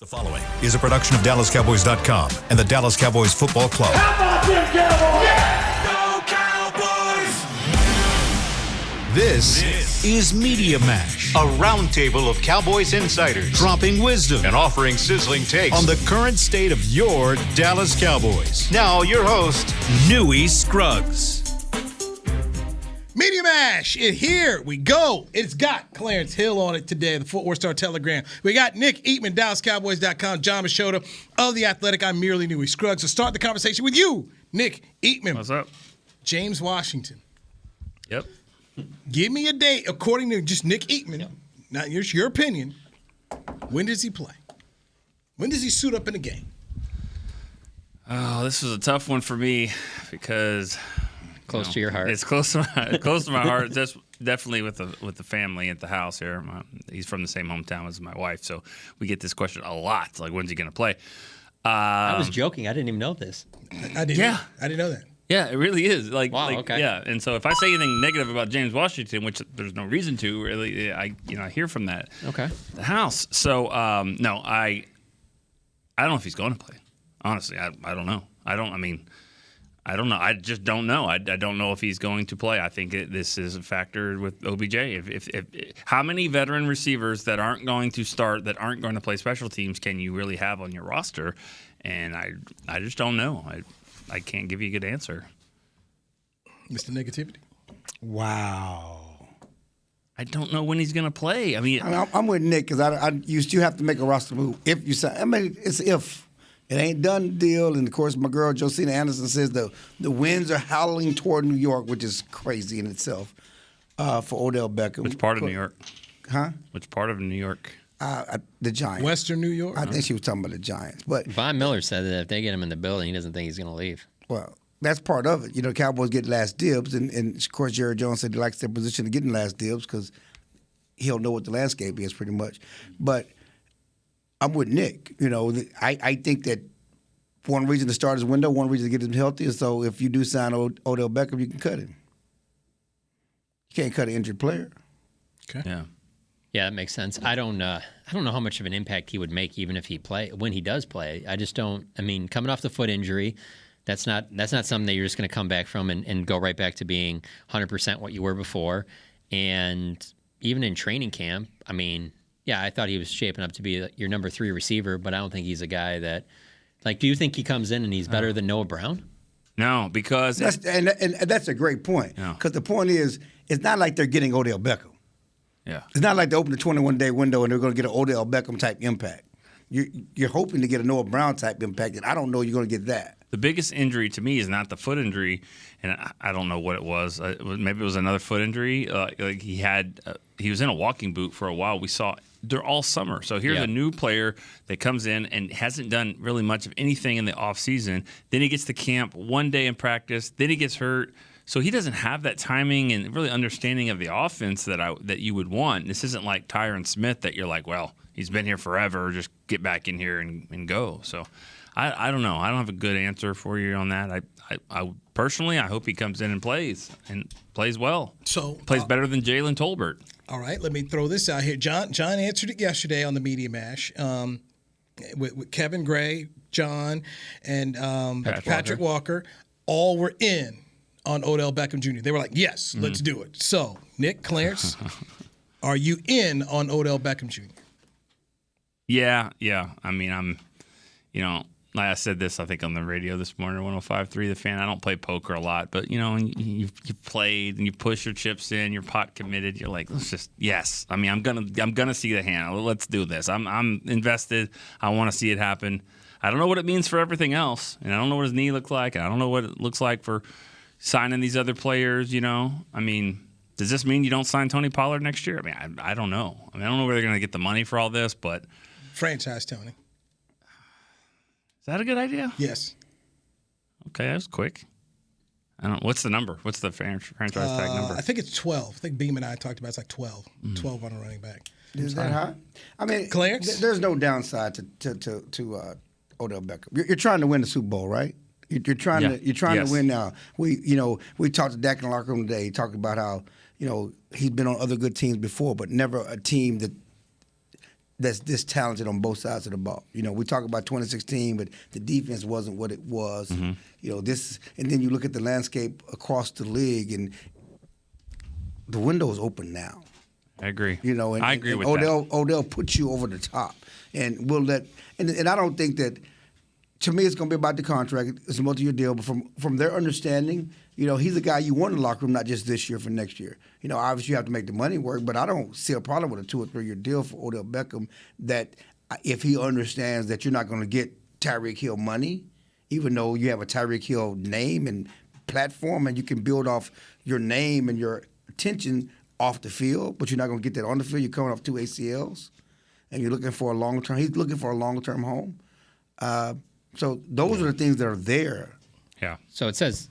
The following is a production of DallasCowboys.com and the Dallas Cowboys Football Club. How about them Cowboys? Yeah! Go Cowboys! This is Media Mash, A roundtable of Cowboys insiders dropping wisdom and offering sizzling takes on the current state of your Dallas Cowboys. Now, your host, Newy Scruggs. Media Mash, here we go. It's got Clarence Hill on it today, the Fort Worth Star-Telegram. We got Nick Eatman, DallasCowboys.com, John Machota of The Athletic. I'm merely Newy Scruggs. So start the conversation with you, Nick Eatman. What's up? James Washington. Yep. Give me a date, according to just Nick Eatman, not your opinion. When does he play? When does he suit up in a game? Oh, this was a tough one for me because close to your heart. It's close to my heart. Just definitely with the family at the house here. He's from the same hometown as my wife, so we get this question a lot. Like, when's he going to play? I was joking. I didn't even know this. I didn't. Yeah. I didn't know that. Yeah, it really is. Wow, okay. Yeah, and so if I say anything negative about James Washington, which there's no reason to, really, I hear from that. Okay. The house. So no, I don't know if he's going to play. Honestly, I don't know. I don't know. I just don't know. I don't know if he's going to play. I think this is a factor with OBJ. If how many veteran receivers that aren't going to start, that aren't going to play special teams, can you really have on your roster? And I just don't know. I can't give you a good answer. Mr. Negativity. Wow. I don't know when he's going to play. I mean, I'm with Nick because you still have to make a roster move. If you sign, I mean, it's if. It ain't done deal, and of course, my girl Josina Anderson says the winds are howling toward New York, which is crazy in itself for Odell Beckham. which part of New York? Huh? Which part of New York? The Giants. Western New York? I think she was talking about the Giants, but Von Miller said that if they get him in the building, he doesn't think he's going to leave. well, that's part of it. You know, Cowboys get last dibs, and of course, Jerry Jones said he likes their position of getting last dibs because he'll know what the landscape is pretty much. But I'm with Nick. You know, I think that one reason to start his window, one reason to get him healthy is so if you do sign Odell Beckham, you can cut him. You can't cut an injured player. Okay. Yeah. Yeah, that makes sense. I don't know how much of an impact he would make even if when he does play. I just don't. I mean, coming off the foot injury, that's not something that you're just going to come back from and go right back to being 100% what you were before. And even in training camp, I mean, yeah, I thought he was shaping up to be your number 3 receiver, but I don't think he's a guy that. Like, do you think he comes in and he's better than Noah Brown? No, because That's a great point. Because the point is, it's not like they're getting Odell Beckham. yeah. It's not like they open the 21-day window and they're going to get an Odell Beckham type impact. You're hoping to get a Noah Brown type impact, and I don't know you're going to get that. The biggest injury to me is not the foot injury, and I don't know what it was. Maybe it was another foot injury. Like he was in a walking boot for a while. We saw they're all summer. So here's a new player that comes in and hasn't done really much of anything in the offseason. Then he gets to camp one day in practice. Then he gets hurt. So he doesn't have that timing and really understanding of the offense that you would want. This isn't like Tyron Smith that you're like, well, he's been here forever. Just get back in here and go. So I don't know. I don't have a good answer for you on that. I personally, I hope he comes in and plays well. So plays better than Jalen Tolbert. All right, let me throw this out here. John answered it yesterday on the Media Mash with Kevin Gray, John, and Patrick Walker. All were in on Odell Beckham Jr. They were like, yes, let's do it. So, Nick, Clarence, are you in on Odell Beckham Jr.? Yeah. I mean, like I said this, I think, on the radio this morning, 105.3 The Fan. I don't play poker a lot, but, you played and you push your chips in, you're pot committed. You're like, let's just, yes. I mean, I'm gonna see the hand. Let's do this. I'm invested. I want to see it happen. I don't know what it means for everything else, and I don't know what his knee looks like, and I don't know what it looks like for signing these other players, I mean, does this mean you don't sign Tony Pollard next year? I mean, I don't know. I mean, I don't know where they're going to get the money for all this, but. Franchise Tony. Is that a good idea? Yes. Okay, that was quick. I don't. What's the number? What's the franchise tag number? I think it's 12. I think Beam and I talked about it's like 12. 12 on a running back. Is that high? I mean, Clarence? There's no downside to Odell Beckham. You're trying to win the Super Bowl, right? You're trying to win now. We talked to Dak in the locker room today. He talked about how he's been on other good teams before, but never a team that that's this talented on both sides of the ball. You know, we talk about 2016, but the defense wasn't what it was. Mm-hmm. You know, and then you look at the landscape across the league, and the window is open now. I agree. You know, and I agree with Odell, that. Odell puts you over the top, and we'll let. And I don't think that. To me, it's going to be about the contract. It's a multi-year deal, but from their understanding, you know, he's a guy you want in the locker room, not just this year, for next year. You know, obviously you have to make the money work, but I don't see a problem with a 2 or 3 year deal for Odell Beckham. That if he understands that you're not going to get Tyreek Hill money, even though you have a Tyreek Hill name and platform, and you can build off your name and your attention off the field, but you're not going to get that on the field. You're coming off 2 ACLs, and you're looking for a long term. He's looking for a long term home. So those are the things that are there. Yeah. So it says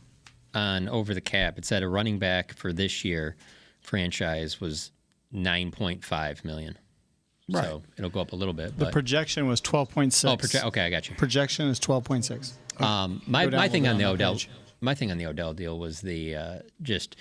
on Over the Cap, it said a running back for this year franchise was $9.5 million. Right. So it'll go up a little bit. The But, projection was 12.6. okay, I got you. Projection is 12.6. My thing on the Odell, page. my thing on the Odell deal was the just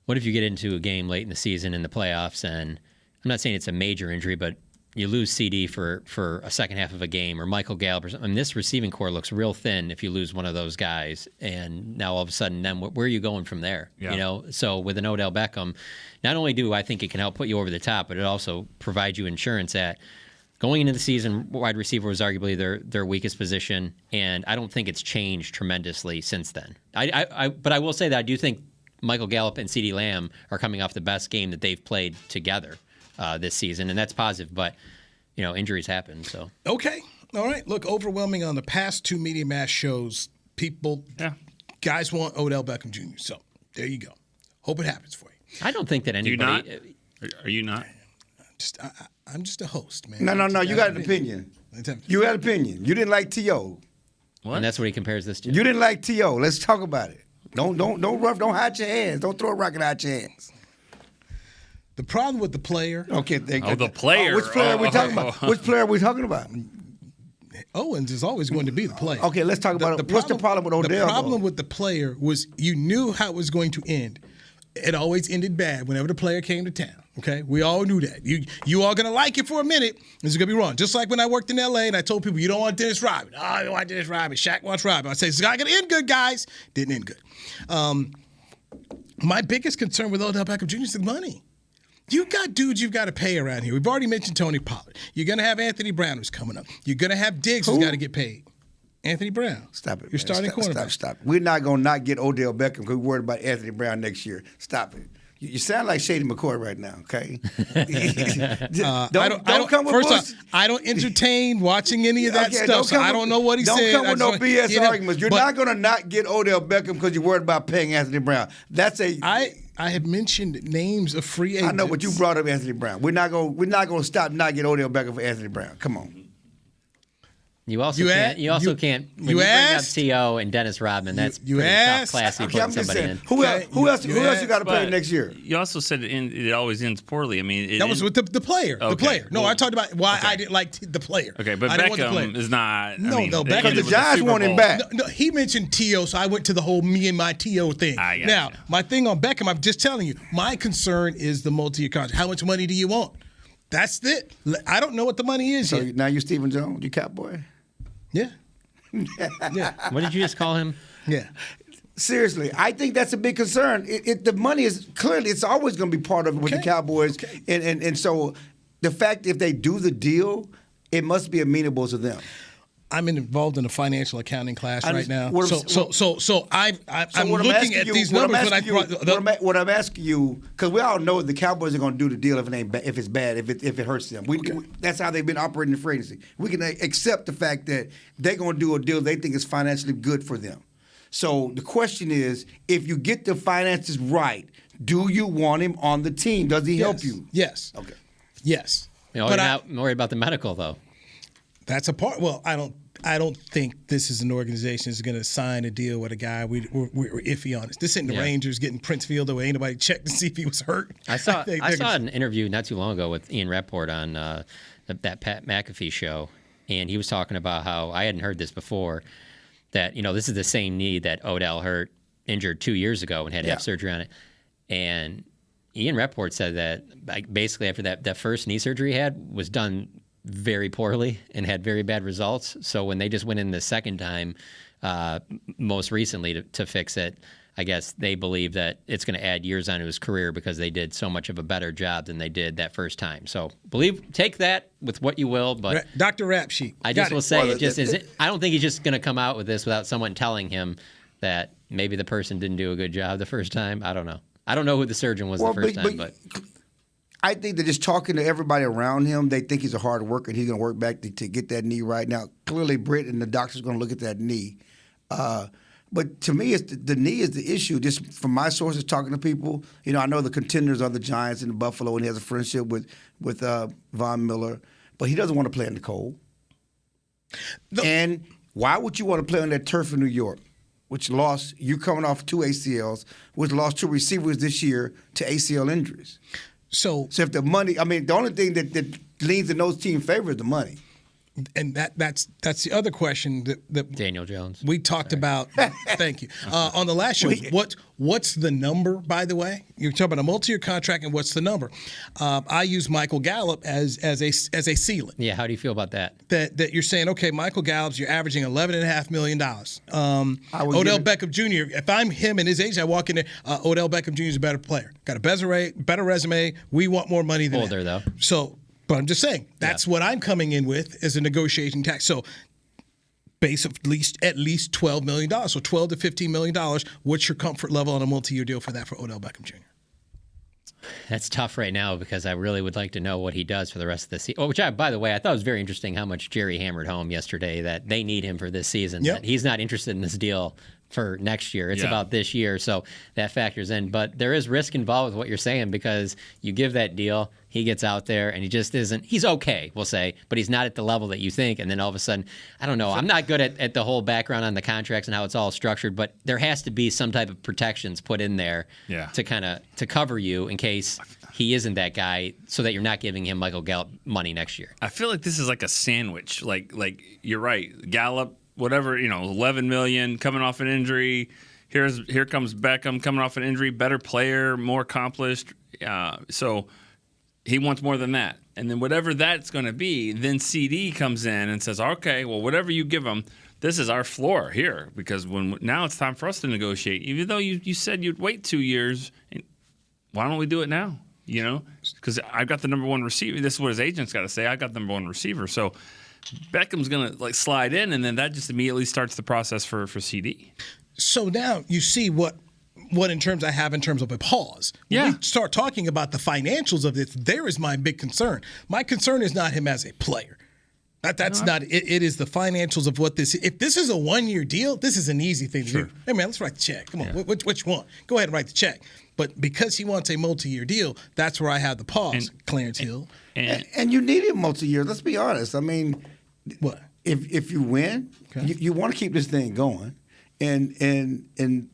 what if you get into a game late in the season in the playoffs, and I'm not saying it's a major injury, but you lose CD for a second half of a game, or Michael Gallup or something. I mean, this receiving core looks real thin if you lose one of those guys, and now all of a sudden, then where are you going from there? Yeah. You know, so with an Odell Beckham, not only do I think it can help put you over the top, but it also provides you insurance at going into the season. Wide receiver was arguably their weakest position, and I don't think it's changed tremendously since then. But I will say that I do think Michael Gallup and CeeDee Lamb are coming off the best game that they've played together this season, and that's positive. But you know, injuries happen. So Okay. All right. Look, overwhelming on the past 2 Media Mass shows. Guys want Odell Beckham Jr. So there you go. Hope it happens for you. I don't think that Do you anybody. not? Are you not? I'm just a host, man. No. You got an opinion. You had an opinion. You didn't like T.O. And that's what he compares this to. You didn't like T.O. Let's talk about it. Don't hide your hands. Don't throw a rock and hide your hands. The problem with the player. Okay. The player. Which player are we talking about? Which player are we talking about? Owens is always going to be the player. Okay, let's talk about it. What's the problem with Odell? The problem with the player was you knew how it was going to end. It always ended bad whenever the player came to town. Okay, we all knew that. You all gonna like it for a minute. This is gonna be wrong. Just like when I worked in L.A. and I told people you don't want Dennis Rodman. Oh, you want Dennis Rodman. Shaq wants Rodman. I say it's not gonna end good, guys. Didn't end good. My biggest concern with Odell Beckham Jr. is the money. You got dudes you've got to pay around here. We've already mentioned Tony Pollard. You're going to have Anthony Brown who's coming up. You're going to have Diggs who's got to get paid. Anthony Brown. Stop it. You're starting cornerback. Stop. We're not going to not get Odell Beckham because we're worried about Anthony Brown next year. Stop it. You sound like Shady McCoy right now, okay? Don't come with first bullshit. off, I don't entertain watching any of that stuff, so I don't know what he said. Don't come with no BS arguments. You're not going to not get Odell Beckham because you're worried about paying Anthony Brown. I have mentioned names of free agents. I know, but you brought up Anthony Brown. We're not going to stop not get Odell Beckham for Anthony Brown. Come on. You also can't. When you bring up T.O. and Dennis Rodman, that's pretty tough class. Okay, I'm just saying. Who else you got to play next year? You also said it always ends poorly. I mean, that was with the player. Okay. The player. No, I talked about why I didn't like the player. Okay, but Beckham is not. No, Beckham. Because the Giants want him back. No, he mentioned T.O., so I went to the whole me and my T.O. thing. Now, my thing on Beckham, I'm just telling you, my concern is the multi-year contract. How much money do you want? That's it. I don't know what the money is yet. Now you Stephen Jones, you Cowboy? Yeah. What did you just call him? Yeah. Seriously, I think that's a big concern. The money is clearly it's always going to be part of it with the Cowboys, and so the fact if they do the deal, it must be amenable to them. I'm involved in a financial accounting class right now. I'm looking at these numbers. What I'm asking you, because we all know the Cowboys are going to do the deal if it ain't if it's bad, if it hurts them. That's how they've been operating in free agency. We can accept the fact that they're going to do a deal they think is financially good for them. So the question is, if you get the finances right, do you want him on the team? Does he help you? Yes. Okay. Yes. You're not worried about the medical though. That's a part. Well, I don't think this is an organization that's going to sign a deal with a guy we're iffy on. This ain't the Rangers getting Prince Fielder where ain't nobody checked to see if he was hurt. I saw an interview not too long ago with Ian Rapport on that Pat McAfee show, and he was talking about how I hadn't heard this before, that this is the same knee that Odell injured 2 years ago and had to have surgery on it. And Ian Rapport said that basically after that first knee surgery he had was done very poorly and had very bad results. So when they just went in the second time, most recently to fix it, I guess they believe that it's going to add years onto his career because they did so much of a better job than they did that first time. So take that with what you will, but Dr. Rap Sheet. I just will say I don't think he's just going to come out with this without someone telling him that maybe the person didn't do a good job the first time. I don't know. I don't know who the surgeon was the first time, but I think they're just talking to everybody around him. They think he's a hard worker and he's going to work back to get that knee right. Now, clearly, Britt and the doctor's going to look at that knee. But to me, the knee is the issue. Just from my sources talking to people, I know the contenders are the Giants and the Buffalo, and he has a friendship with Von Miller, but he doesn't want to play in the cold. And why would you want to play on that turf in New York, which lost, you coming off 2 ACLs, which lost 2 receivers this year to ACL injuries? So if the money, the only thing that leans in those team favor is the money. And that's the other question that Daniel Jones we talked about. Thank you on the last show. What's the number? By the way, you're talking about a multi-year contract, and what's the number? I use Michael Gallup as a ceiling. Yeah, how do you feel about that? That you're saying, okay, Michael Gallup's you're averaging $11.5 million. Odell Beckham Jr. If I'm him and his age, I walk in there. Odell Beckham Jr. is a better player. Got a better resume. We want more money than older that. Though. So. But I'm just saying, that's what I'm coming in with as a negotiating tax. So base of at least $12 million. So $12 to $15 million. What's your comfort level on a multi-year deal for Odell Beckham Jr.? That's tough right now because I really would like to know what he does for the rest of the season. Which, by the way, I thought was very interesting how much Jerry hammered home yesterday that they need him for this season. Yep. That he's not interested in this deal for next year. It's about this year, so that factors in. But there is risk involved with what you're saying because you give that deal, he gets out there, and he just isn't – he's okay, we'll say, but he's not at the level that you think. And then all of a sudden – I don't know. I'm not good at the whole background on the contracts and how it's all structured, but there has to be some type of protections put in there to kind of – to cover you in case he isn't that guy so that you're not giving him Michael Gallup money next year. I feel like this is like a sandwich. Like you're right. Gallup – whatever, $11 million coming off an injury. Here comes Beckham coming off an injury, better player, more accomplished. So he wants more than that. And then whatever that's going to be, then CD comes in and says, okay, well, whatever you give him, this is our floor here because now it's time for us to negotiate. Even though you said you'd wait 2 years, why don't we do it now? Because I've got the number one receiver. This is what his agent's got to say. I got the number one receiver. So Beckham's going to slide in, and then that just immediately starts the process for CD. So now you see what in terms I have in terms of a pause. When we start talking about the financials of this, there is my big concern. My concern is not him as a player. That's not it. It is the financials of what this is. If this is a 1-year deal, this is an easy thing to do. Hey, man, let's write the check. Come on, what you want? Go ahead and write the check. But because he wants a multi-year deal, that's where I have the pause, Clarence Hill. And you need a multi-year. Let's be honest. What? If you win, you want to keep this thing going. And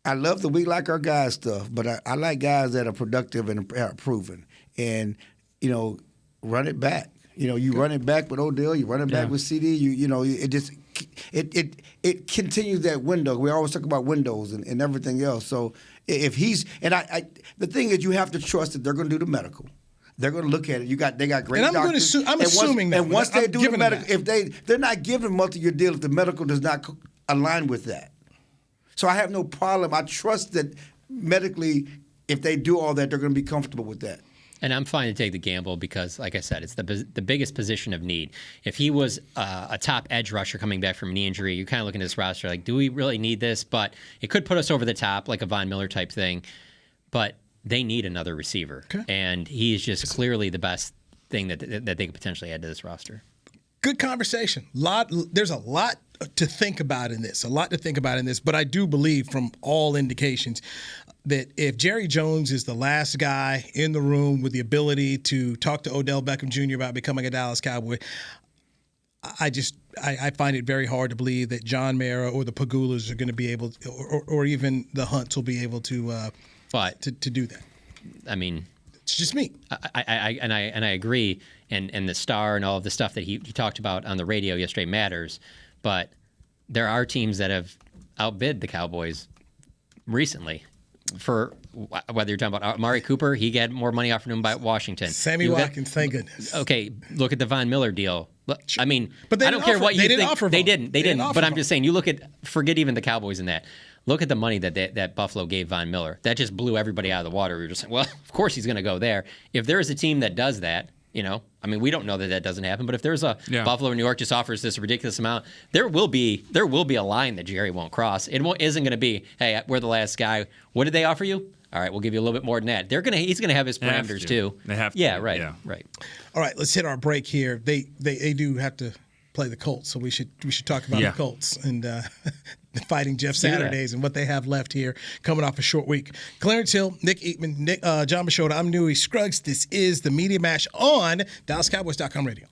I love that we like our guys stuff, but I like guys that are productive and are proven. And, run it back. You run it back with Odell, you run it back with CD. It continues that window. We always talk about windows and everything else. So if he's the thing is, you have to trust that they're going to do the medical. They're going to look at it. They got great doctors. I'm assuming that. And once they do the medical, if they're not giving a multi-year deal if the medical does not align with that. So I have no problem. I trust that medically, if they do all that, they're going to be comfortable with that. And I'm fine to take the gamble because, like I said, it's the biggest position of need. If he was a top edge rusher coming back from a knee injury, you're kind of looking at this roster like, do we really need this? But it could put us over the top, like a Von Miller type thing. But they need another receiver. Okay. And he's just clearly the best thing that they could potentially add to this roster. Good conversation. There's a lot to think about in this. But I do believe from all indications that if Jerry Jones is the last guy in the room with the ability to talk to Odell Beckham Jr. about becoming a Dallas Cowboy, I find it very hard to believe that John Mara or the Pagulas are going to be able to, or even the Hunts will be able to do that. I mean, it's just me. I agree. And the star and all of the stuff that he talked about on the radio yesterday matters. But there are teams that have outbid the Cowboys recently for whether you're talking about Amari Cooper, he got more money offered him by Washington. Sammy Watkins, thank goodness. Okay, look at the Von Miller deal. I mean, but I don't care what you think. They didn't. But I'm just saying, you look at, forget even the Cowboys in that. Look at the money that Buffalo gave Von Miller. That just blew everybody out of the water. We were just like, well, of course he's going to go there. If there is a team that does that, I mean, we don't know that doesn't happen. But if there's a Buffalo or New York just offers this ridiculous amount, there will be a line that Jerry won't cross. It isn't going to be, hey, we're the last guy. What did they offer you? All right, we'll give you a little bit more than that. He's going to have his parameters too. They have to. Yeah, right. Yeah. Right. All right, let's hit our break here. They do have to play the Colts, so we should talk about the Colts and fighting Jeff Saturdays and what they have left here coming off a short week. Clarence Hill, Nick Eatman, John Machota, I'm Newey Scruggs. This is the Media Mash on DallasCowboys.com radio.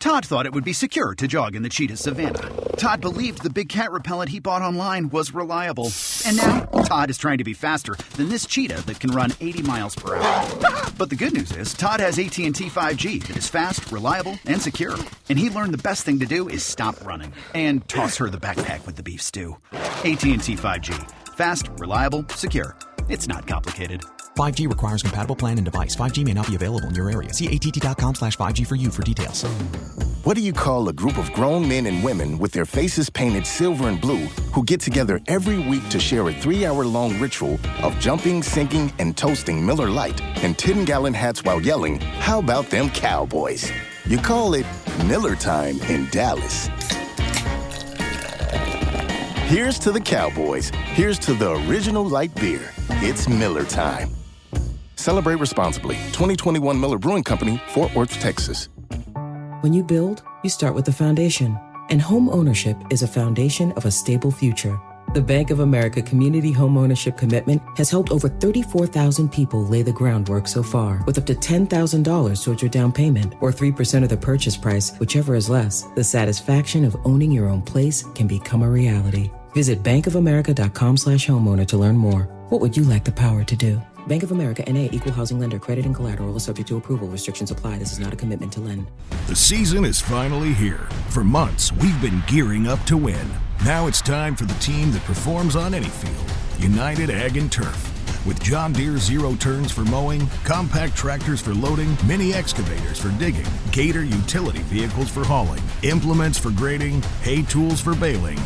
Todd thought it would be secure to jog in the cheetah savanna. Todd believed the big cat repellent he bought online was reliable. And now, Todd is trying to be faster than this cheetah that can run 80 miles per hour. But the good news is, Todd has AT&T 5G that is fast, reliable, and secure. And he learned the best thing to do is stop running and toss her the backpack with the beef stew. AT&T 5G. Fast, reliable, secure. It's not complicated. 5G requires compatible plan and device. 5G may not be available in your area. See att.com/5G for you for details. What do you call a group of grown men and women with their faces painted silver and blue who get together every week to share a 3-hour-long ritual of jumping, singing, and toasting Miller Lite in 10-gallon hats while yelling, "How about them Cowboys?" You call it Miller Time in Dallas. Here's to the Cowboys. Here's to the original light beer. It's Miller Time. Celebrate responsibly. 2021 Miller Brewing Company, Fort Worth, Texas. When you build, you start with the foundation. And home ownership is a foundation of a stable future. The Bank of America Community Home Ownership Commitment has helped over 34,000 people lay the groundwork so far, with up to $10,000 towards your down payment or 3% of the purchase price, whichever is less. The satisfaction of owning your own place can become a reality. Visit bankofamerica.com/homeowner to learn more. What would you like the power to do? Bank of America N.A. Equal Housing Lender. Credit and collateral is subject to approval. Restrictions apply. This is not a commitment to lend. The season is finally here. For months, we've been gearing up to win. Now it's time for the team that performs on any field. United Ag and Turf. With John Deere zero turns for mowing, compact tractors for loading, mini excavators for digging, Gator utility vehicles for hauling, implements for grading, hay tools for baling.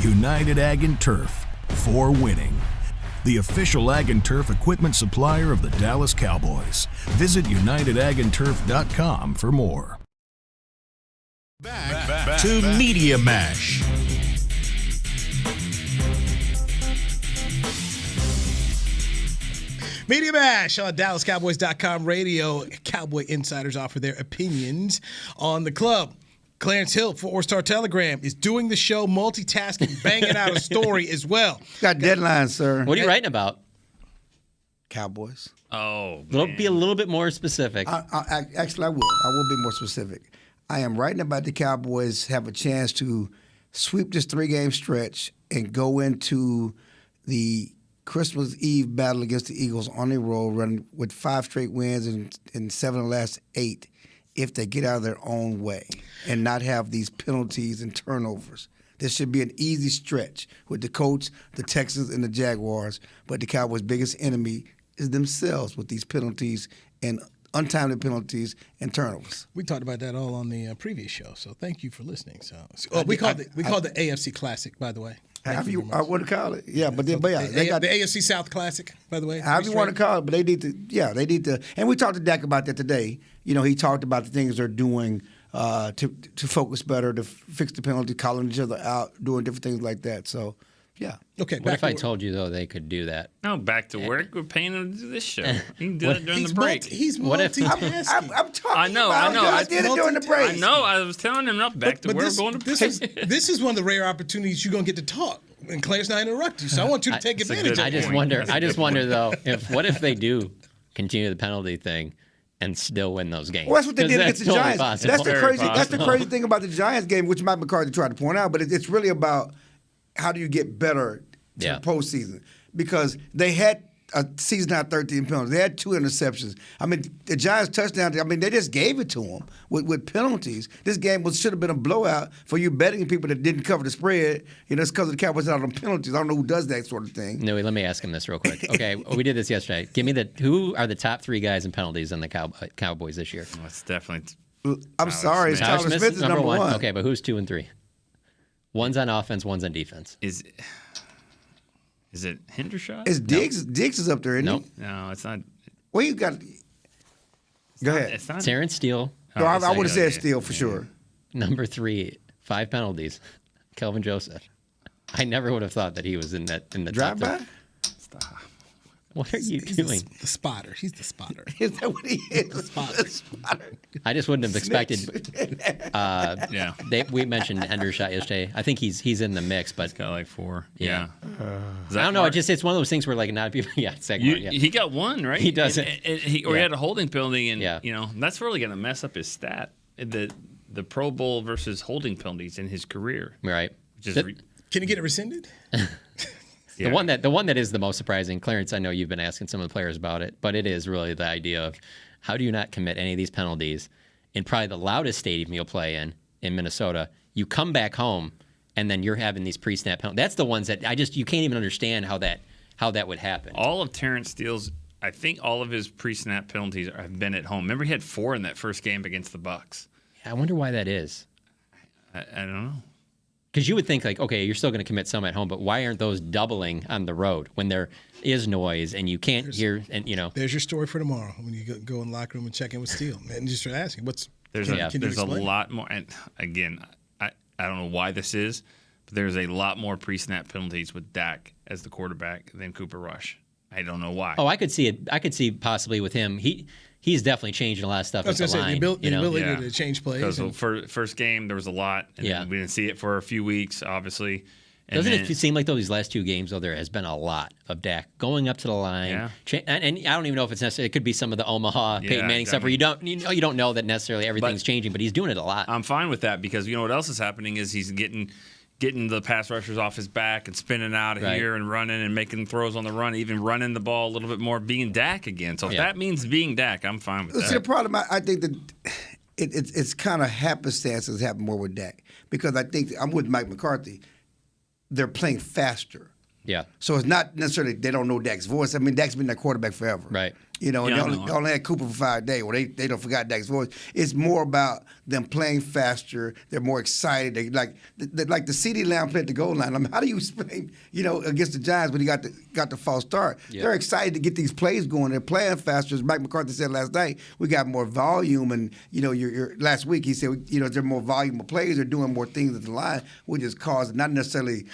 United Ag and Turf. For winning. The official Ag and Turf equipment supplier of the Dallas Cowboys. Visit UnitedAgAndTurf.com for more. Back to Media Mash. Media Mash on DallasCowboys.com radio. Cowboy insiders offer their opinions on the club. Clarence Hill, 4 Star Telegram, is doing the show, multitasking, banging out a story as well. Got deadlines, sir. What are you writing about? Cowboys. Oh, Be a little bit more specific. Actually, I will. I will be more specific. I am writing about the Cowboys have a chance to sweep this 3-game stretch and go into the Christmas Eve battle against the Eagles on the road, running with 5 straight wins and 7 of the last 8. If they get out of their own way and not have these penalties and turnovers. This should be an easy stretch with the Colts, the Texans, and the Jaguars. But the Cowboys' biggest enemy is themselves with these penalties and untimely penalties and turnovers. We talked about that all on the previous show, so thank you for listening. We called it the AFC Classic, by the way. However you want to call it, yeah. But they got the AFC South Classic, by the way. However you want to call it, but they need to. And we talked to Dak about that today. He talked about the things they're doing to focus better, to fix the penalty, calling each other out, doing different things like that. So, yeah. Okay. What if I told you though they could do that? No, back to work. We're paying him to do this show. You can do it during the break. He's multitasking. I'm talking. I know. I did it during the break. I know. I was telling him, back to work. Going to break. This is one of the rare opportunities you're gonna get to talk, and Claire's not interrupt you. So I want you to take advantage of it. I just wonder though, what if they do continue the penalty thing and still win those games? Well, that's what they did against the totally Giants. Possible. That's the crazy thing about the Giants game, which Mike McCarthy tried to point out. But it's really about how do you get better to the postseason, because they had a season high 13 penalties. They had 2 interceptions. I mean, the Giants touchdown. I mean, they just gave it to them with penalties. This game should have been a blowout for you betting people that didn't cover the spread. It's because the Cowboys out on penalties. I don't know who does that sort of thing. No, let me ask him this real quick. Okay, we did this yesterday. Give me who are the top 3 guys in penalties on the Cowboys this year? Well, it's definitely. I'm sorry, it's Tyler Smith is number 1. Okay, but who's 2 and 3? One's on offense, one's on defense. Is it Hendershot? It's Diggs. No. Diggs is up there, isn't he? No, it's not. Well, you got. Go ahead. It's not. Terrence Steele. No, I would have said Steele for sure. Number 3, 5 penalties. Kelvin Joseph. I never would have thought that he was in the drive top by. Stop. What are you doing? The spotter. He's the spotter. Is that what he is? The spotter. I just wouldn't have expected. Yeah. We mentioned Hendershot yesterday. I think he's in the mix, but he's got like 4. Yeah. I don't know. It's one of those things where like not people. Yeah, He got 1, right? He does he had a holding penalty, and that's really going to mess up his stat. The Pro Bowl versus holding penalties in his career. Right. Can you get it rescinded? The one that is the most surprising, Clarence, I know you've been asking some of the players about it, but it is really the idea of how do you not commit any of these penalties in probably the loudest stadium you'll play in Minnesota. You come back home, and then you're having these pre-snap penalties. That's the ones that you can't even understand how that would happen. All of Terrence Steele's, I think all of his pre-snap penalties have been at home. Remember, he had 4 in that first game against the Bucs. I wonder why that is. I don't know. Because you would think, like, okay, you're still going to commit some at home, but why aren't those doubling on the road when there is noise and you can't hear? And there's your story for tomorrow when you go in the locker room and check in with Steele and just start asking, there's a lot more. And again, I don't know why this is, but there's a lot more pre-snap penalties with Dak as the quarterback than Cooper Rush. I don't know why. Oh, I could see it. I could see possibly with him. He's definitely changing a lot of stuff. I was going to say, the ability to change plays. Because for first game, there was a lot, and then we didn't see it for a few weeks, obviously. And Doesn't it seem like these last 2 games, though, there has been a lot of Dak going up to the line? Yeah. And I don't even know if it's necessary. It could be some of the Omaha, Peyton Manning stuff where you don't know that necessarily everything's changing, but he's doing it a lot. I'm fine with that because you know what else is happening is he's getting the pass rushers off his back and spinning out here and running and making throws on the run, even running the ball a little bit more, being Dak again. So if that means being Dak, I'm fine with that. See, the problem, I think that it's kind of happenstance that's happened more with Dak because I think I'm with Mike McCarthy. They're playing faster. Yeah. So it's not necessarily they don't know Dak's voice. I mean, Dak's been their quarterback forever. Right. They only had Cooper for 5 days. Well, they don't forgot Dak's voice. It's more about them playing faster. They're more excited. They like the CeeDee Lamb played the goal line. I mean, how do you explain, against the Giants when he got the false start? Yeah. They're excited to get these plays going. They're playing faster. As Mike McCarthy said last night, we got more volume. And your last week he said, there are more volume of plays. They're doing more things at the line, which is caused not necessarily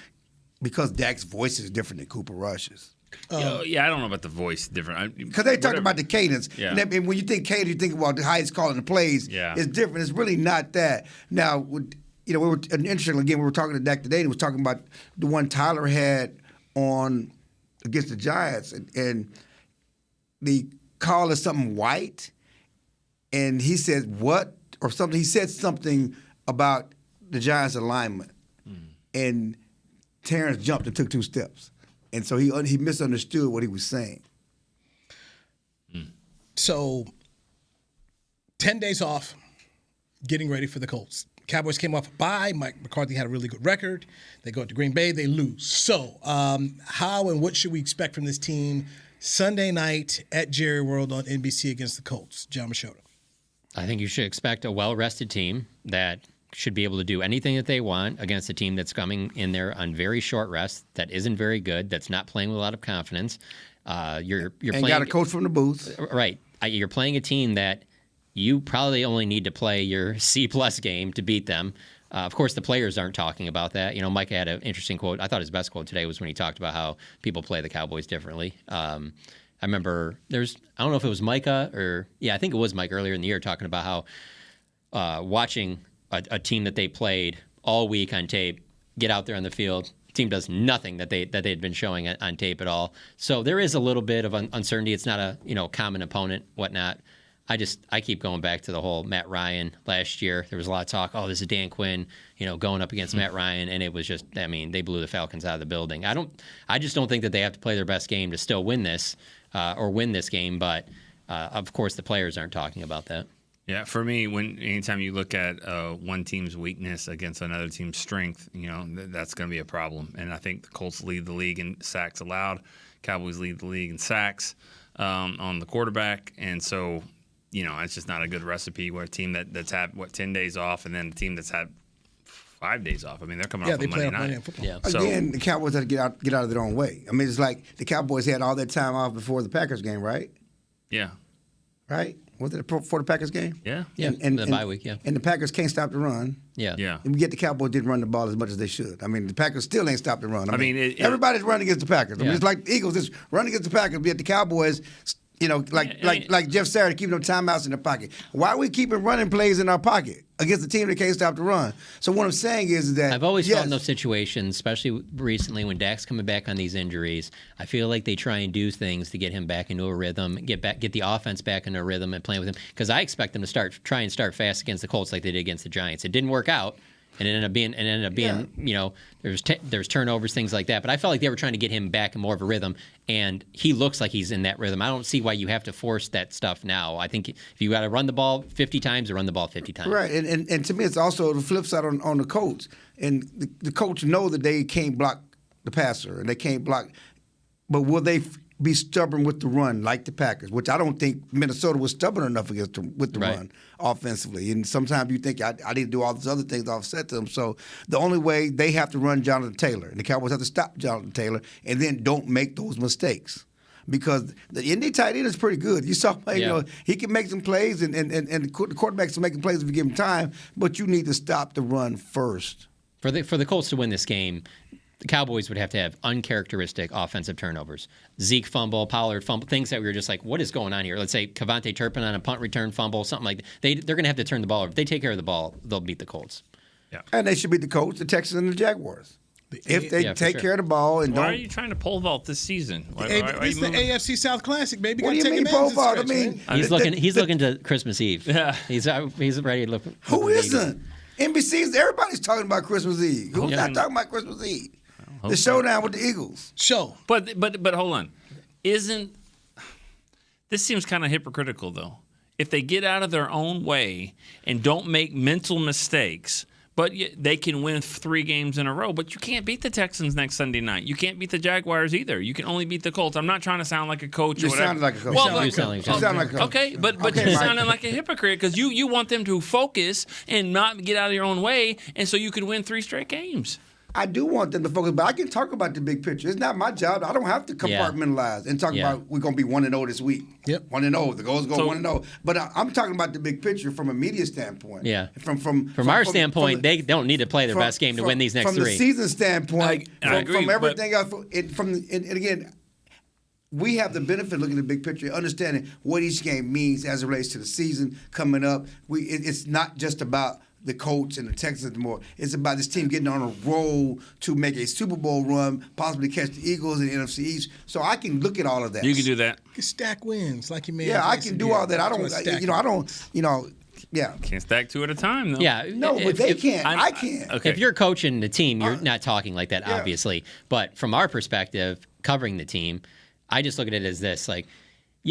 because Dak's voice is different than Cooper Rush's. I don't know about the voice different. Because they talked about the cadence. Yeah. And when you think cadence, you think about how he's calling the plays. Yeah. It's different. It's really not that. Now, we were interesting. Again, we were talking to Dak today, and he was talking about the one Tyler had on against the Giants, and the call is something white, and he said what or something. He said something about the Giants' alignment, and Terrence jumped and took 2 steps. And so he misunderstood what he was saying. So 10 days off, getting ready for the Colts. Cowboys came off a bye. Mike McCarthy had a really good record. They go to Green Bay, they lose. So how and what should we expect from this team Sunday night at Jerry World on NBC against the Colts? John Machota. I think you should expect a well-rested team that should be able to do anything that they want against a team that's coming in there on very short rest, that isn't very good, that's not playing with a lot of confidence. You're playing, got a coach from the booth. Right. You're playing a team that you probably only need to play your C-plus game to beat them. Of course, the players aren't talking about that. Micah had an interesting quote. I thought his best quote today was when he talked about how people play the Cowboys differently. I remember I don't know if it was Micah or, I think it was Mike earlier in the year talking about how watching a team that they played all week on tape, get out there on the field, team does nothing that they had been showing on tape at all. So there is a little bit of uncertainty. It's not a common opponent, whatnot. I keep going back to the whole Matt Ryan last year. There was a lot of talk, this is Dan Quinn, going up against Matt Ryan, and it was just, they blew the Falcons out of the building. I just don't think that they have to play their best game to still win this or win this game, but of course the players aren't talking about that. Yeah, for me, anytime you look at one team's weakness against another team's strength, that's going to be a problem. And I think the Colts lead the league in sacks allowed. Cowboys lead the league in sacks on the quarterback, and so it's just not a good recipe where a team that's had 10 days off, and then a team that's had 5 days off. They're coming off of Monday night. Football. Yeah. Again, the Cowboys had to get out of their own way. It's like the Cowboys had all that time off before the Packers game, right? Yeah. Right? Was it before the Packers game? Yeah. And the bye week, yeah. And the Packers can't stop the run. Yeah. And yet the Cowboys didn't run the ball as much as they should. The Packers still ain't stopped the run. Everybody's running against the Packers. It's like the Eagles just running against the Packers, yet the Cowboys, like Jeff Saturday, keeping them timeouts in their pocket. Why are we keeping running plays in our pocket against a team that can't stop the run? So what I'm saying is that I've always felt in those situations, especially recently when Dak's coming back on these injuries, I feel like they try and do things to get him back into a rhythm, get the offense back into a rhythm and playing with him. Because I expect them to try and start fast against the Colts like they did against the Giants. It didn't work out. And it ended up being, there's turnovers, things like that. But I felt like they were trying to get him back in more of a rhythm, and he looks like he's in that rhythm. I don't see why you have to force that stuff now. I think if you got to run the ball 50 times, or run the ball 50 times. Right, and to me, it's also the flip side on the coach. And the coach know that they can't block the passer, and they can't block. But will they be stubborn with the run like the Packers, which I don't think Minnesota was stubborn enough with the run offensively. And sometimes you think I need to do all these other things to offset them. So the only way, they have to run Jonathan Taylor, and the Cowboys have to stop Jonathan Taylor, and then don't make those mistakes. Because the Indy tight end is pretty good. You saw, he can make some plays, and the quarterbacks are making plays if you give him time, but you need to stop the run first. For the Colts to win this game, the Cowboys would have to have uncharacteristic offensive turnovers. Zeke fumble, Pollard fumble, things that we were just like, what is going on here? Let's say Kevontae Turpin on a punt return fumble, something like that. They're going to have to turn the ball over. If they take care of the ball, they'll beat the Colts. Yeah. And they should beat the Colts, the Texans, and the Jaguars. If they take care of the ball and Why are you trying to pole vault this season? It's the AFC South Classic, baby. What do you mean pole vault? He's looking to Christmas Eve. Yeah. He's ready to look. Who isn't? NBC's, everybody's talking about Christmas Eve. Who's not talking about Christmas Eve? The showdown with the Eagles. But hold on. This seems kind of hypocritical, though. If they get out of their own way and don't make mental mistakes, but they can win 3 games in a row, but you can't beat the Texans next Sunday night. You can't beat the Jaguars either. You can only beat the Colts. I'm not trying to sound like a coach or whatever. You sound like a coach. You sound like a coach. Okay, but you're sounding like a hypocrite because you want them to focus and not get out of your own way, and so you can win 3 straight games. I do want them to focus, but I can talk about the big picture. It's not my job. I don't have to compartmentalize and talk about we're going to be 1-0 this week. Yep. 1-0. The goals go 1-0. But I'm talking about the big picture from a media standpoint. Yeah. From our standpoint, they don't need to play their best game to win these next 3. From the season standpoint, I agree, from everything else, and again, we have the benefit of looking at the big picture, understanding what each game means as it relates to the season coming up. It's not just about the Colts and the Texans anymore. It's about this team getting on a roll to make a Super Bowl run, possibly catch the Eagles in the NFC East. So I can look at all of that. You can do that. You can stack wins like you made. Yeah, I can do all that. I don't. Yeah. Can't stack 2 at a time, though. Yeah. No, but they can't. I can't. Okay. If you're coaching the team, you're not talking like that, obviously. But from our perspective, covering the team, I just look at it as this, like,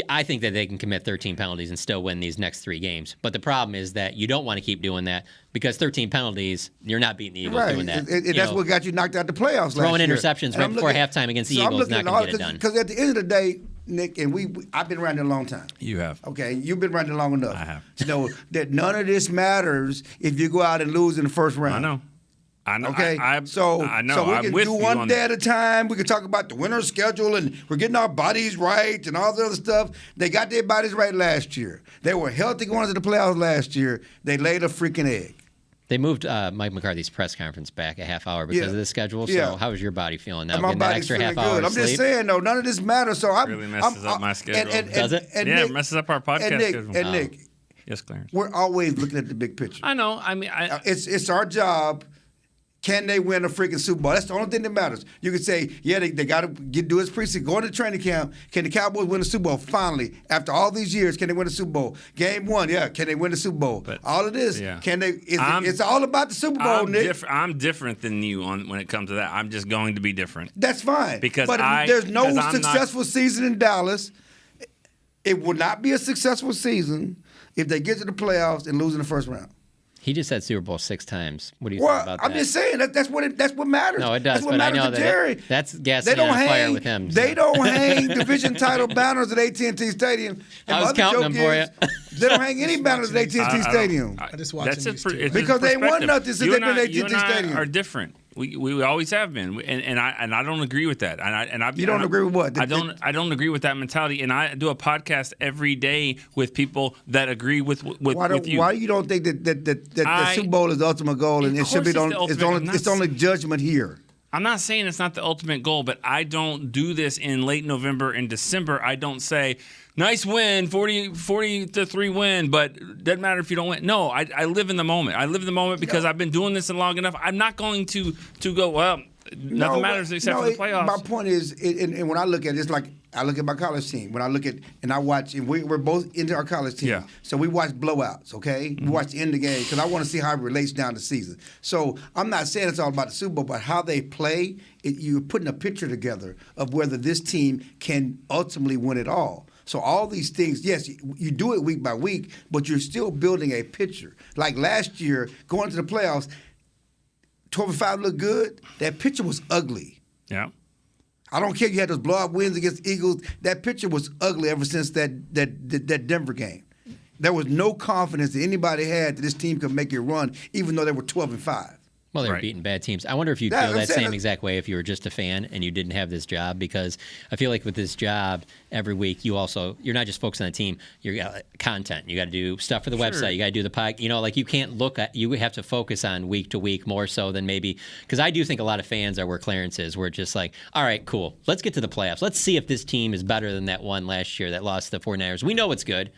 I think that they can commit 13 penalties and still win these next 3 games. But the problem is that you don't want to keep doing that because 13 penalties, you're not beating the Eagles doing that. And that's what got you knocked out the playoffs throwing last year. Interceptions right before halftime against the Eagles is not going to get it done. Because at the end of the day, Nick, and I've been around here a long time. You have. Okay, you've been around here long enough. I have. To know that none of this matters if you go out and lose in the first round. I know. Okay, I know. So we can do one day at a time. We can talk about the winter schedule, and we're getting our bodies right and all the other stuff. They got their bodies right last year. They were healthy going into the playoffs last year. They laid a freaking egg. They moved Mike McCarthy's press conference back a half hour because of the schedule. So how is your body feeling now? My body's extra feeling half hour good. I'm just saying, though, none of this matters. So it really messes up my schedule. Does it? It messes up our podcast schedule. And Nick, yes, Clarence. We're always looking at the big picture. I know. I mean, it's our job Can they win a freaking Super Bowl? That's the only thing that matters. You can say, yeah, they got to do his preseason, go into training camp. Can the Cowboys win a Super Bowl? Finally, after all these years, can they win a Super Bowl? Game 1, yeah, can they win the Super Bowl? But all of this, can they? It's all about the Super Bowl, Nick. I'm different than you when it comes to that. I'm just going to be different. That's fine. Because there's no successful season in Dallas. It will not be a successful season if they get to the playoffs and lose in the first round. He just had Super Bowl 6 times. What do you think about that? I'm just saying that's what matters. No, it does. That's what but matters I know to Jerry. That's gasoline on fire with him. They don't hang division title banners at AT&T Stadium. And I was counting them for you. They don't hang any banners at AT&T Stadium. I just watched because they won nothing since they've been at AT&T Stadium. Are different. We always have been, and I don't agree with that. You don't agree with what? I don't agree with that mentality. And I do a podcast every day with people that agree with you. Why you don't think that the Super Bowl is the ultimate goal, and it should be it's only judgment here? I'm not saying it's not the ultimate goal, but I don't do this in late November and December. I don't say, nice win, 40-3 win, but doesn't matter if you don't win. No, I live in the moment. I live in the moment because I've been doing this long enough. I'm not going to go, well, nothing matters except for the playoffs. My point is, and when I look at it, it's like I look at my college team. When I look at and I watch, and we're both into our college team. Yeah. So we watch blowouts, okay? Mm-hmm. We watch the end of the game because I want to see how it relates down the season. So I'm not saying it's all about the Super Bowl, but how they play, you're putting a picture together of whether this team can ultimately win it all. So all these things, yes, you do it week by week, but you're still building a picture. Like last year, going to the playoffs, 12-5 looked good. That picture was ugly. Yeah. I don't care if you had those blowout wins against Eagles. That picture was ugly ever since that Denver game. There was no confidence that anybody had that this team could make it run, even though they were 12-5. Well, they were beating bad teams. I wonder if you'd feel that same exact way if you were just a fan and you didn't have this job, because I feel like with this job every week, you're not just focused on the team. You got content. You got to do stuff for the website. You got to do the podcast. Like you can't you have to focus on week to week more so than maybe, because I do think a lot of fans are where Clarence is, where it's just like, all right, cool. Let's get to the playoffs. Let's see if this team is better than that one last year that lost to the 49ers. We know it's good.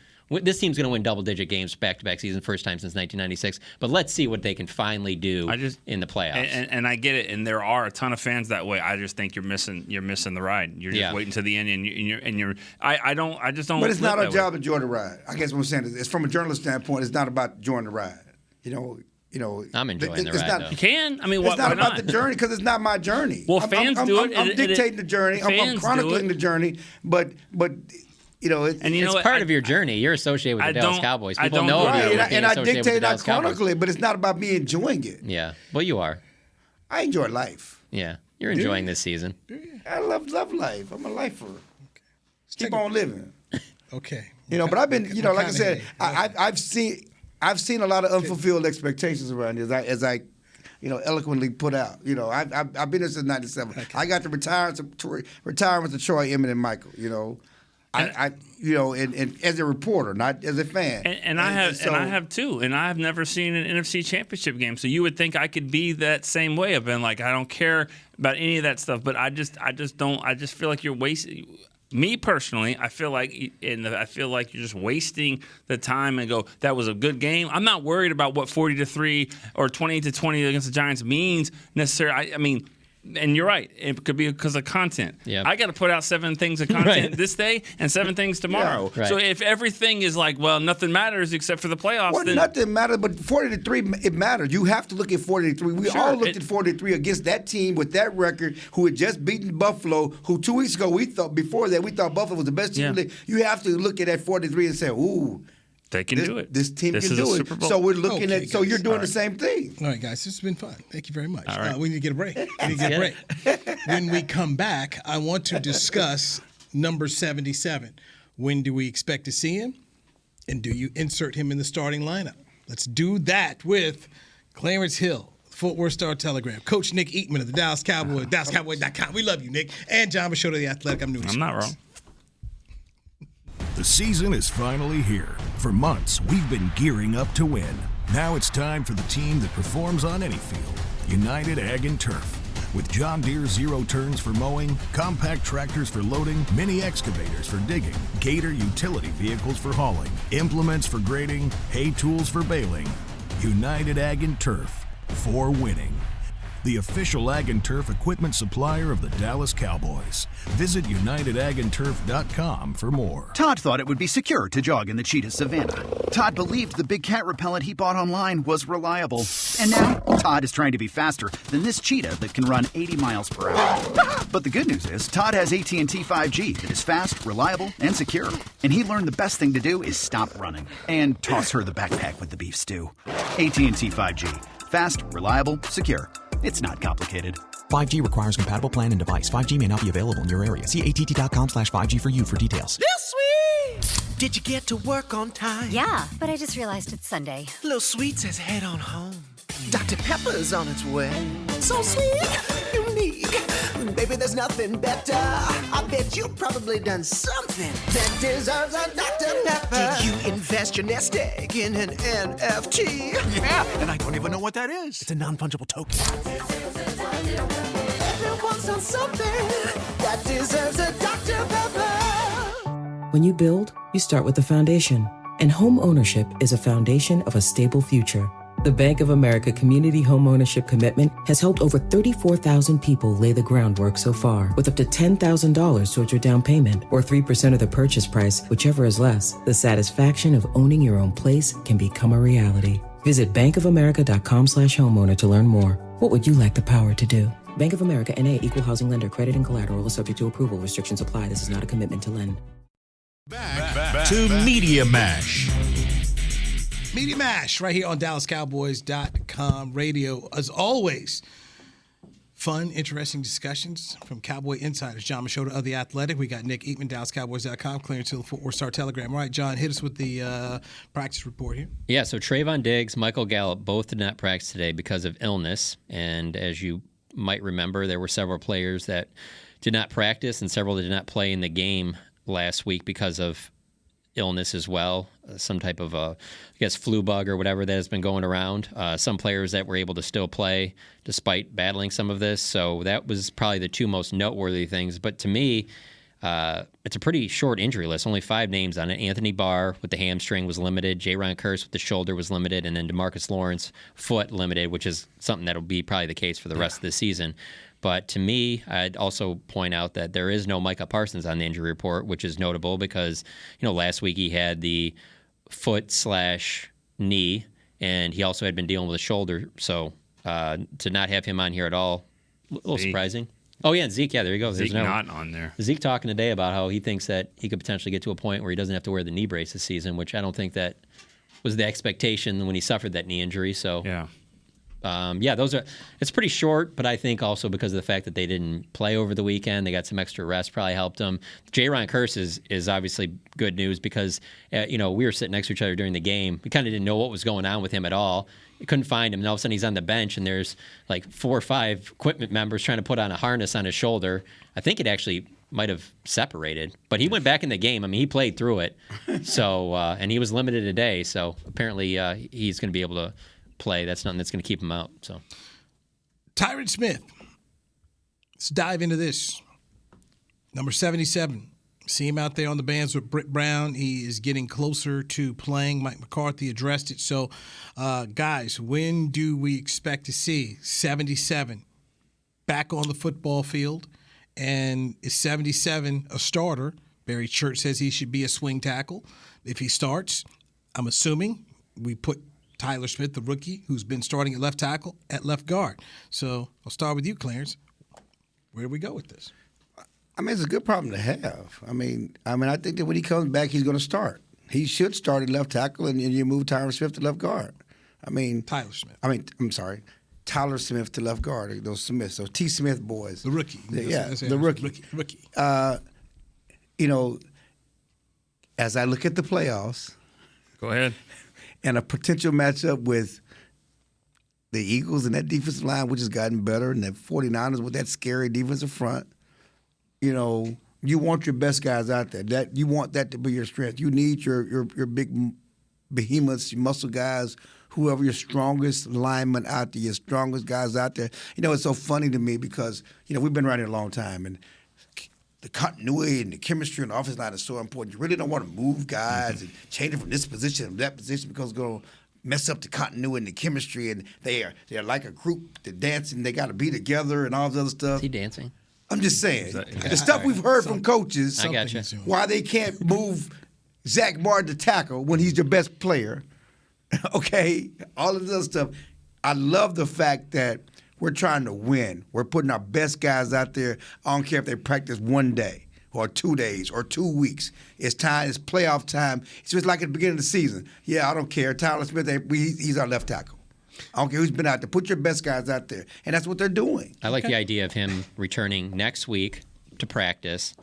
This team's going to win double-digit games back-to-back season, first time since 1996. But let's see what they can finally do in the playoffs. And I get it, and there are a ton of fans that way. I just think you're missing the ride. You're just waiting to the end, and you're. I just don't. But it's not our job to join the ride. I guess what I'm saying is, it's from a journalist standpoint. It's not about joining the ride. I'm enjoying the ride. You can. I mean, it's not about the journey because it's not my journey. Well, fans do it. I'm dictating the journey. I'm chronicling the journey, but. It's part of your journey. You're associated with the Dallas Cowboys. People know you. And I dictate, I chronicle it, but it's not about me enjoying it. Yeah. Well, you are. I enjoy life. Yeah. You're enjoying this season. I love life. I'm a lifer. Okay. Keep on living. Okay. But I've been, like I said, I've seen a lot of unfulfilled expectations around here as I eloquently put out. I've been here since '97. Okay. I got to retire with Troy, Emmett, and Michael. And as a reporter, not as a fan. And I have too. And I have never seen an NFC Championship game. So you would think I could be that same way. I've been like, I don't care about any of that stuff. But I just don't. I just feel like you're wasting. Me personally, I feel like you're just wasting the time and go, that was a good game. I'm not worried about what 40-3 or 28-20 against the Giants means necessarily. I mean. And you're right. It could be because of content. Yeah. I got to put out 7 things of content this day and 7 things tomorrow. Yeah. Right. So if everything is like, well, nothing matters except for the playoffs, well, then nothing matters. But 40-3, it matters. You have to look at 40-3. We all looked at 40-3 against that team with that record, who had just beaten Buffalo. Who 2 weeks ago we thought Buffalo was the best team in the league. You have to look at that 40-3 and say, ooh. They can do it. This team can do it. So we're looking at. So you're doing the same thing. All right, guys. This has been fun. Thank you very much. All right. We need to get a break. When we come back, I want to discuss number 77. When do we expect to see him? And do you insert him in the starting lineup? Let's do that with Clarence Hill, Fort Worth Star-Telegram, Coach Nick Eatman of the Dallas Cowboys, DallasCowboys.com. We love you, Nick. And John Machota of The Athletic. I'm not wrong. The season is finally here. For months, we've been gearing up to win. Now it's time for the team that performs on any field, United Ag and Turf. With John Deere zero turns for mowing, compact tractors for loading, mini excavators for digging, Gator utility vehicles for hauling, implements for grading, hay tools for baling. United Ag and Turf, for winning. the official Ag and Turf equipment supplier of the Dallas Cowboys. Visit UnitedAgAndTurf.com for more. Todd thought it would be secure to jog in the cheetah savanna. Todd believed the big cat repellent he bought online was reliable. And now, Todd is trying to be faster than this cheetah that can run 80 miles per hour. But the good news is, Todd has AT&T 5G that is fast, reliable, and secure. And he learned the best thing to do is stop running and toss her the backpack with the beef stew. AT&T 5G. Fast, reliable, secure. It's not complicated. 5G requires compatible plan and device. 5G may not be available in your area. See att.com/5G for you for details. This sweet! Did you get to work on time? Yeah, but I just realized it's Sunday. Little Sweet says head on home. Dr. Pepper's on its way. So sweet, unique. Baby, there's nothing better. I bet you've probably done something that deserves a Dr. Pepper. Did you invest your nest egg in an NFT? Yeah, and I don't even know what that is. It's a non-fungible token. Everyone's done something that deserves a Dr. Pepper. When you build, you start with the foundation. And home ownership is a foundation of a stable future. The Bank of America Community Homeownership Commitment has helped over 34,000 people lay the groundwork so far, with up to $10,000 towards your down payment or 3% of the purchase price, whichever is less. The satisfaction of owning your own place can become a reality. Visit bankofamerica.com/homeowner to learn more. What would you like the power to do? Bank of America N.A. Equal Housing Lender. Credit and collateral is subject to approval. Restrictions apply. This is not a commitment to lend. Back to Media Mash. Media Mash right here on DallasCowboys.com radio. As always, fun, interesting discussions from Cowboy insiders. John Machota of The Athletic. We got Nick Eatman, DallasCowboys.com, Clarence Hill, Fort Worth Star Telegram. All right, John, hit us with the practice report here. Yeah, so Trayvon Diggs, Michael Gallup both did not practice today because of illness. And as you might remember, there were several players that did not practice and several that did not play in the game last week because of illness as well, some type of flu bug or whatever that has been going around. Some players that were able to still play despite battling some of this. So that was probably the two most noteworthy things. But to me, it's a pretty short injury list. Only 5 names on it. Anthony Barr with the hamstring was limited. J-Ron Kearse with the shoulder was limited. And then DeMarcus Lawrence, foot limited, which is something that will be probably the case for the rest of the season. But to me, I'd also point out that there is no Micah Parsons on the injury report, which is notable because, last week he had the foot/knee, and he also had been dealing with a shoulder. So to not have him on here at all, a little surprising. Oh, yeah, and Zeke, yeah, there you go. Zeke not on there. Zeke talking today about how he thinks that he could potentially get to a point where he doesn't have to wear the knee brace this season, which I don't think that was the expectation when he suffered that knee injury. So yeah. It's pretty short, but I think also because of the fact that they didn't play over the weekend, they got some extra rest, probably helped them. J-Ron Kearse is obviously good news because, we were sitting next to each other during the game. We kind of didn't know what was going on with him at all. You couldn't find him, and all of a sudden he's on the bench, and there's like 4 or 5 equipment members trying to put on a harness on his shoulder. I think it actually might have separated, but he went back in the game. I mean, he played through it. So, and he was limited today, so apparently he's going to be able to play. That's nothing that's going to keep him out. So, Tyron Smith. Let's dive into this. Number 77. See him out there on the bands with Britt Brown. He is getting closer to playing. Mike McCarthy addressed it. So, guys, when do we expect to see 77 back on the football field? And is 77 a starter? Barry Church says he should be a swing tackle. If he starts, I'm assuming we put Tyler Smith, the rookie, who's been starting at left tackle, at left guard. So I'll start with you, Clarence. Where do we go with this? I mean, it's a good problem to have. I mean, I think that when he comes back, he's going to start. He should start at left tackle, and you move Tyler Smith to left guard. Tyler Smith. I'm sorry. Tyler Smith to left guard. Those Smiths, those T. Smith boys. The rookie. The rookie. Rookie. As I look at the playoffs. Go ahead. And a potential matchup with the Eagles and that defensive line, which has gotten better, and the 49ers with that scary defensive front, you want your best guys out there. You want that to be your strength. You need your big behemoths, your muscle guys, whoever your strongest linemen out there, your strongest guys out there. It's so funny to me because, we've been around here a long time, and the continuity and the chemistry and the offensive line is so important. You really don't want to move guys and change them from this position to that position because it's going to mess up the continuity and the chemistry, and they're like a group. They're dancing. They got to be together and all this other stuff. Is he dancing? I'm just saying the stuff we've heard from coaches. I gotcha. Why they can't move Zach Martin to tackle when he's your best player. Okay, all of this other stuff. I love the fact that we're trying to win. We're putting our best guys out there. I don't care if they practice 1 day or 2 days or 2 weeks. It's time. It's playoff time. It's just like at the beginning of the season. Yeah, I don't care. Tyler Smith, he's our left tackle. I don't care who's been out there. Put your best guys out there. And that's what they're doing. I like the idea of him returning next week to practice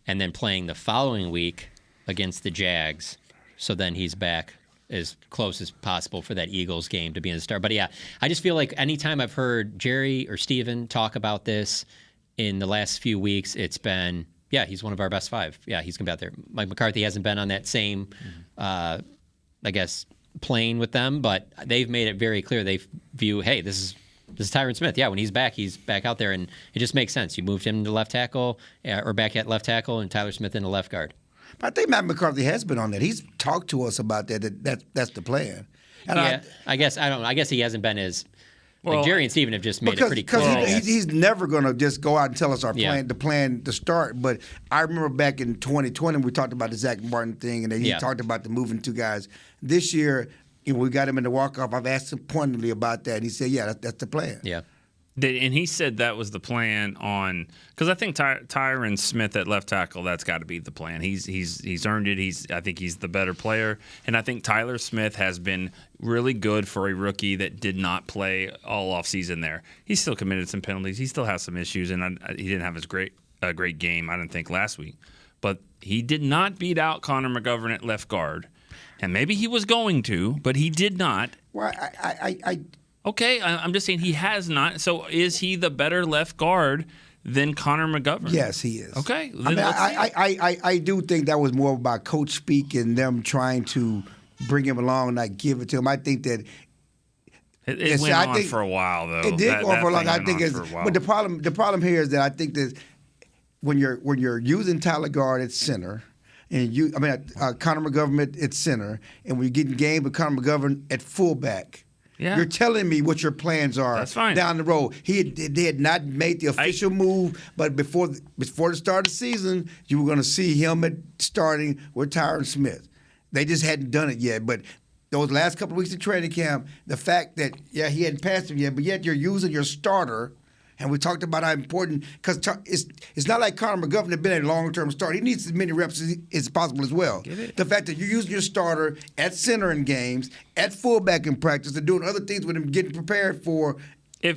and then playing the following week against the Jags. So then he's back as close as possible for that Eagles game to be in the start. But yeah, I just feel like anytime I've heard Jerry or Steven talk about this in the last few weeks, it's been, yeah, he's one of our best 5. Yeah, he's going to be out there. Mike McCarthy hasn't been on that same, I guess, plane with them, but they've made it very clear they view, hey, this is Tyron Smith. Yeah, when he's back out there, and it just makes sense. You moved him to left tackle or back at left tackle, and Tyler Smith into left guard. But I think Matt McCarthy has been on that. He's talked to us about that's the plan. And yeah, I guess I don't know. I guess he hasn't been as like Jerry and Steven have just made it pretty clear. Because he's never going to just go out and tell us our plan, the plan to start. But I remember back in 2020 we talked about the Zach Martin thing, and then he talked about the moving 2 guys. This year, we got him in the walk-off. I've asked him pointedly about that, and he said, yeah, that's the plan. Yeah. And he said that was the plan on because I think Tyron Smith at left tackle, that's got to be the plan. He's earned it. I think he's the better player, and I think Tyler Smith has been really good for a rookie that did not play all offseason there. He's still committed some penalties. He still has some issues, and he didn't have his great game, I didn't think, last week. But he did not beat out Connor McGovern at left guard, and maybe he was going to, but he did not. Well, Okay, I'm just saying he has not. So is he the better left guard than Connor McGovern? Yes, he is. Okay. I do think that was more about coach speak and them trying to bring him along and not give it to him. I think that it went on for a while, though. It did go on for a long. I think it's. But the problem here is that I think that when you're using Tyler Guard at center. And Connor McGovern at center, and we're getting game with Connor McGovern at fullback. Yeah. You're telling me what your plans are down the road. They had not made the official move, but before the start of the season, you were going to see him starting with Tyron Smith. They just hadn't done it yet. But those last couple of weeks of training camp, the fact that, he hadn't passed him yet, but yet you're using your starter. And we talked about how important, because it's not like Connor McGovern had been a long-term starter. He needs as many reps as possible as well. The fact that you're using your starter at center in games, at fullback in practice, and doing other things with him, getting prepared for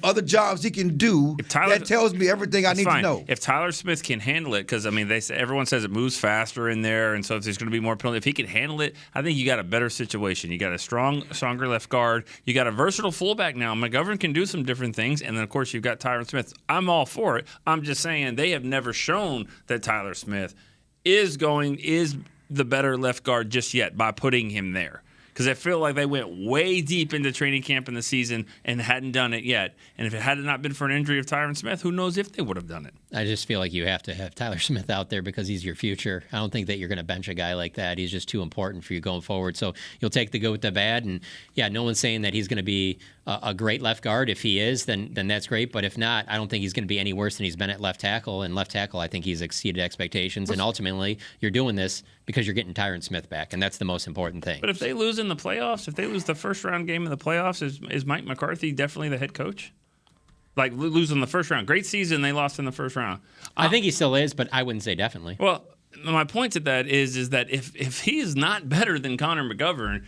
other jobs he can do, that tells me everything I need to know. If Tyler Smith can handle it, because everyone says it moves faster in there, and so if there's going to be more penalty, if he can handle it, I think you got a better situation. You got a stronger left guard. You got a versatile fullback now. McGovern can do some different things, and then of course you've got Tyron Smith. I'm all for it. I'm just saying they have never shown that Tyler Smith is the better left guard just yet by putting him there. Because I feel like they went way deep into training camp in the season and hadn't done it yet. And if it had not been for an injury of Tyron Smith, who knows if they would have done it. I just feel like you have to have Tyler Smith out there because he's your future. I don't think that you're going to bench a guy like that. He's just too important for you going forward. So you'll take the good with the bad. And, no one's saying that he's going to be a great left guard. If he is, then that's great. But if not, I don't think he's going to be any worse than he's been at left tackle. And left tackle, I think he's exceeded expectations. And ultimately, you're doing this because you're getting Tyron Smith back. And that's the most important thing. But if they lose in the playoffs, if they lose the first-round game in the playoffs, is Mike McCarthy definitely the head coach? Like losing the first round. Great season, they lost in the first round. I think he still is, but I wouldn't say definitely. Well, my point to that is that if he is not better than Connor McGovern,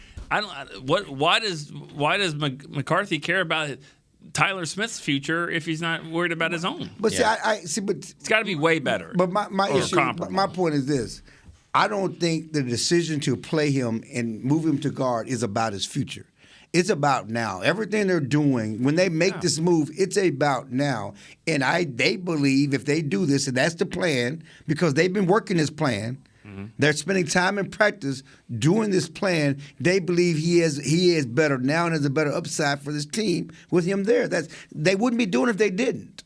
why does McCarthy care about Tyler Smith's future if he's not worried about his own? But but it's got to be way better. But my point is this: I don't think the decision to play him and move him to guard is about his future. It's about now. Everything they're doing, when they make this move, it's about now. And they believe if they do this, and that's the plan, because they've been working this plan, they're spending time in practice doing this plan. They believe he is better now and has a better upside for this team with him there. They wouldn't be doing it if they didn't.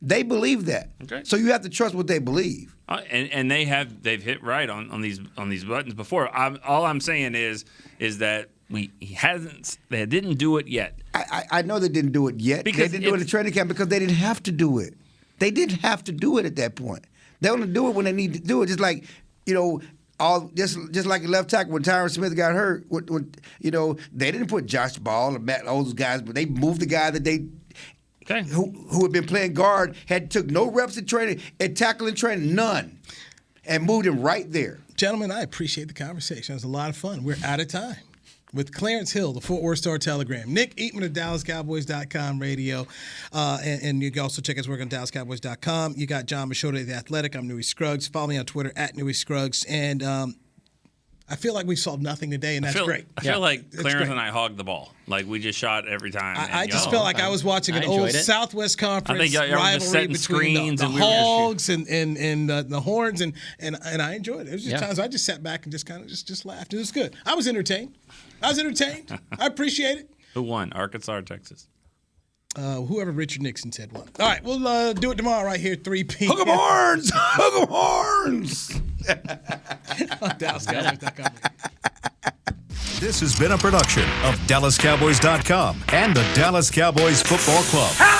They believe that. Okay. So you have to trust what they believe. And they've hit right on these buttons before. All I'm saying is that They didn't do it yet. I know they didn't do it yet. Because they didn't do it in training camp because they didn't have to do it. They didn't have to do it at that point. They only do it when they need to do it. Just like, just like a left tackle when Tyron Smith got hurt. When they didn't put Josh Ball or Matt, all those guys, but they moved the guy that they who had been playing guard, took no reps in training, and tackling training, none, and moved him right there. Gentlemen, I appreciate the conversation. It was a lot of fun. We're out of time. With Clarence Hill, the Fort Worth Star-Telegram, Nick Eatman of DallasCowboys.com radio, and you can also check his work on DallasCowboys.com. You got John Machota of The Athletic. I'm Newy Scruggs. Follow me on Twitter at Newy Scruggs. And I feel like we solved nothing today, and that's great. I feel like Clarence and I hogged the ball. Like we just shot every time. I just felt like I was watching an old Southwest Conference rivalry between the Hogs and the Horns, and I enjoyed it. It was just times I just sat back and just kind of just laughed. It was good. I was entertained. I appreciate it. Who won, Arkansas or Texas? Whoever Richard Nixon said won. All right, we'll do it tomorrow right here, 3 p.m. Hook 'em horns! Hook 'em horns! On DallasCowboys.com. This has been a production of DallasCowboys.com and the Dallas Cowboys Football Club.